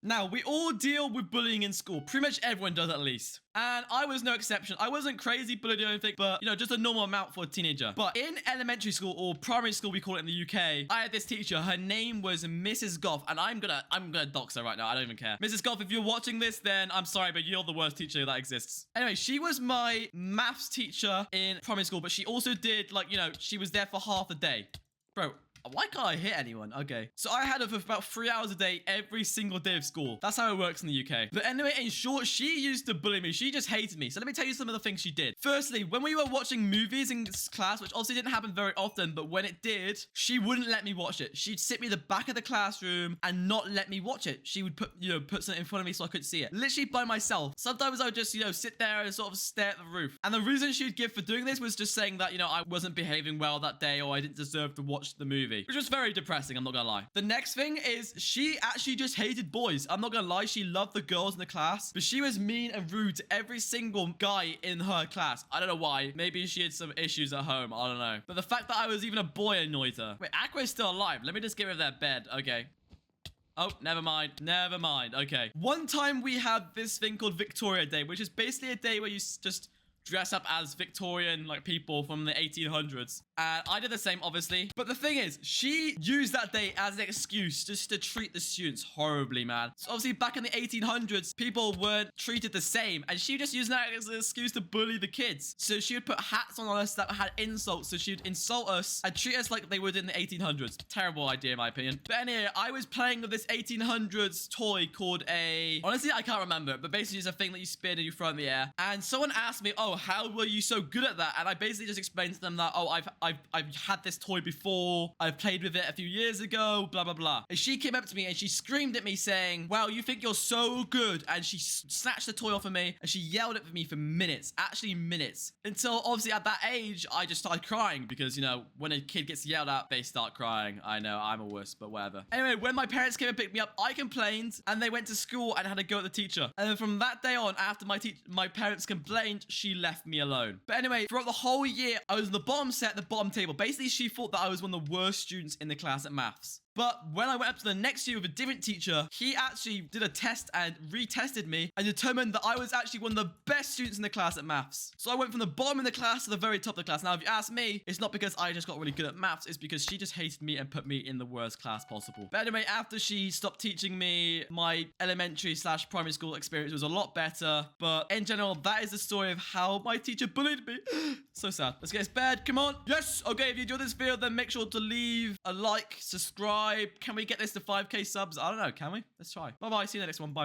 Now, we all deal with bullying in school. Pretty much everyone does at least. And I was no exception. I wasn't crazy bullied or anything, but, just a normal amount for a teenager. But in elementary school or primary school, we call it in the UK, I had this teacher. Her name was Mrs. Goff, and I'm gonna dox her right now. I don't even care. Mrs. Goff, if you're watching this, then I'm sorry, but you're the worst teacher that exists. Anyway, she was my maths teacher in primary school, but she also did, she was there for half the day. Bro, why can't I hit anyone? Okay. So I had her for about 3 hours a day every single day of school. That's how it works in the UK. But anyway, in short, she used to bully me. She just hated me. So let me tell you some of the things she did. Firstly, when we were watching movies in class, which obviously didn't happen very often, but when it did, she wouldn't let me watch it. She'd sit me at the back of the classroom and not let me watch it. She would put something in front of me so I couldn't see it. Literally by myself. Sometimes I would just, sit there and sort of stare at the roof. And the reason she'd give for doing this was just saying that, I wasn't behaving well that day or I didn't deserve to watch the movie, which was very depressing, I'm not gonna lie. The next thing is she actually just hated boys. I'm not gonna lie, she loved the girls in the class, but she was mean and rude to every single guy in her class. I don't know why. Maybe she had some issues at home. I don't know. But the fact that I was even a boy annoyed her. Wait, Aqua's still alive. Let me just get rid of that bed. Okay. Oh, never mind. Never mind. Okay. One time we had this thing called Victoria Day, which is basically a day where you just dress up as Victorian, people from the 1800s. And I did the same, obviously. But the thing is, she used that day as an excuse just to treat the students horribly, man. So obviously, back in the 1800s, people weren't treated the same. And she just used that as an excuse to bully the kids. So she would put hats on us that had insults. So she would insult us and treat us like they would in the 1800s. Terrible idea, in my opinion. But anyway, I was playing with this 1800s toy called a... Honestly, I can't remember it. But basically, it's a thing that you spin and you throw in the air. And someone asked me, oh, how were you so good at that? And I basically just explained to them that, oh, I've had this toy before. I've played with it a few years ago, blah, blah, blah. And she came up to me and she screamed at me saying, wow, you think you're so good. And she snatched the toy off of me and she yelled at me for minutes, actually minutes. Until obviously at that age, I just started crying because, when a kid gets yelled at, they start crying. I know, I'm a wuss, but whatever. Anyway, when my parents came and picked me up, I complained and they went to school and had to go at the teacher. And then from that day on, after my parents complained, she left me alone. But anyway, throughout the whole year, I was in the bottom set, the bottom table. Basically, she thought that I was one of the worst students in the class at maths. But when I went up to the next year with a different teacher, he actually did a test and retested me and determined that I was actually one of the best students in the class at maths. So I went from the bottom of the class to the very top of the class. Now, if you ask me, it's not because I just got really good at maths. It's because she just hated me and put me in the worst class possible. But anyway, after she stopped teaching me, my elementary/primary school experience was a lot better. But in general, that is the story of how my teacher bullied me. So sad. Let's get to bed. Come on. Yes. Okay, if you enjoyed this video, then make sure to leave a like, subscribe. Can we get this to 5K subs? I don't know. Can we? Let's try. Bye-bye. See you in the next one. Bye.